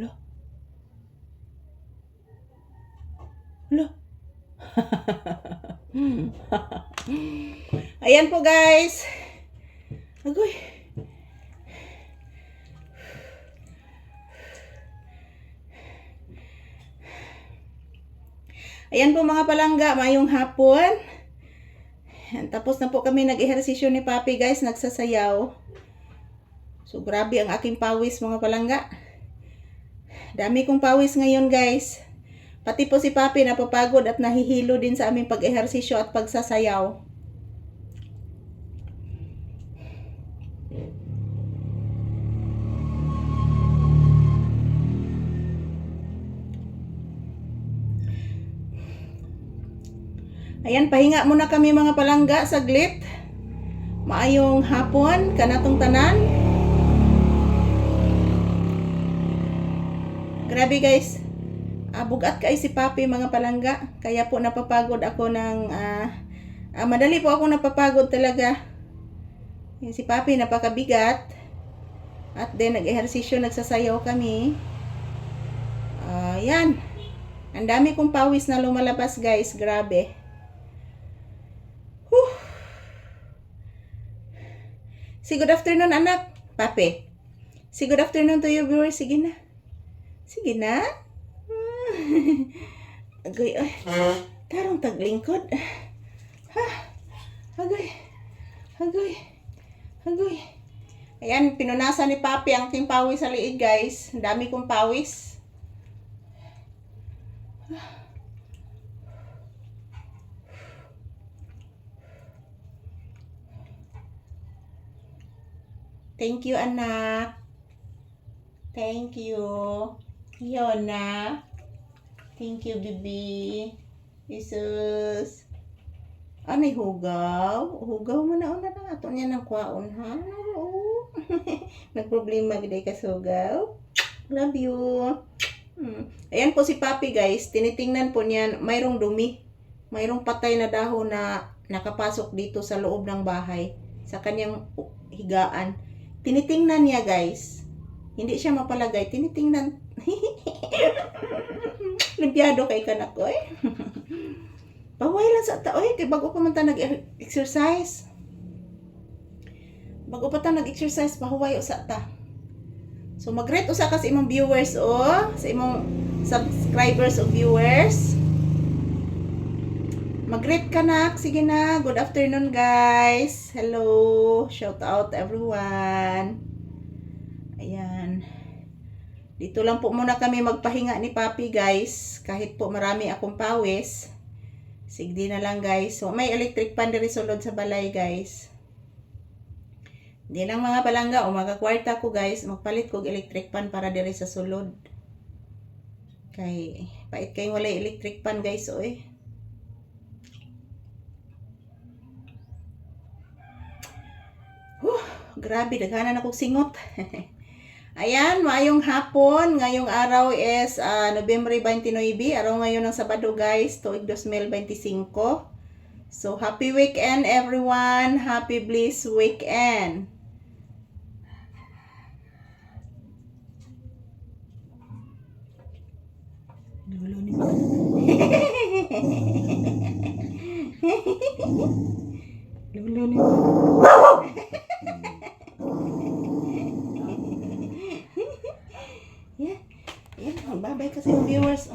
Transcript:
Lo. Lo. Ayan po guys. Agoy. Ayan po mga palangga, mayong hapon. Tapos na po kami nag-ehersisyo ni Papi guys, nagsasayaw. So grabe ang aking pawis mga palangga. Dami kong pawis ngayon guys. Pati po si Papi napapagod at nahihilo din sa aming pag-ehersisyo at pagsasayaw. Ayan, pahinga muna kami mga palangga, saglit. Maayong hapon, kanatong tanan. Grabe guys, bugat kay si Papi mga palangga. Kaya po napapagod ako ng, madali po ako napapagod talaga. Si Papi napakabigat. At then nag-ehersisyo, nagsasayaw kami. Yan. Ang dami kong pawis na lumalabas guys, grabe. Say good afternoon anak, Papi. Say good afternoon to your viewers. Sige na. Sige na. Agoy, ay. Tarong taglingkod. Ha? Agoy. Agoy. Agoy. Ayan, pinunasan ni Papi ang aking pawis sa liig guys. Ang dami kong pawis. Thank you, anak. Thank you. Yona. Thank you, baby. Jesus. Anay hugaw? Hugaw mo na una na ato niya ng kwaon, ha? Oo. Nagproblema giday ka sugaw. Love you. Ayan po si Papi guys. Tinitingnan po niyan. Mayroong dumi. Mayroong patay na dahon na nakapasok dito sa loob ng bahay. Sa kanyang higaan. Tinitingnan niya guys. Hindi siya mapalagay. Tinitingnan. Limpyado kay kanak ko eh. Paway lang sa ta. Oy, kay bago pa man ta nag-exercise. Bago pa ta nag-exercise, pahuway usa ta. So mag-rate usa ka sa imong viewers o sa imong subscribers o viewers. Mag-rate ka na. Sige na. Good afternoon guys. Hello. Shout out everyone. Ayan. Dito lang po muna kami magpahinga ni Papi guys. Kahit po marami akong pawis. Sigdi na lang guys. So may electric pan diri sulod sa balay guys. Di lang mga palangga o magkakwarta ko guys. Magpalit ko electric pan para diri sa sulod. Kay pait kay walay electric pan guys oy. Grabe, daghanan akong singot. Ayan, maayong hapon. Ngayong araw is Nobyembre 29. Araw ngayon ng Sabado guys, tuig 2025. So, happy weekend everyone. Happy bliss weekend. Lulo ni mo. Lulo ni mo. Yan, magbabay kasi yung viewers.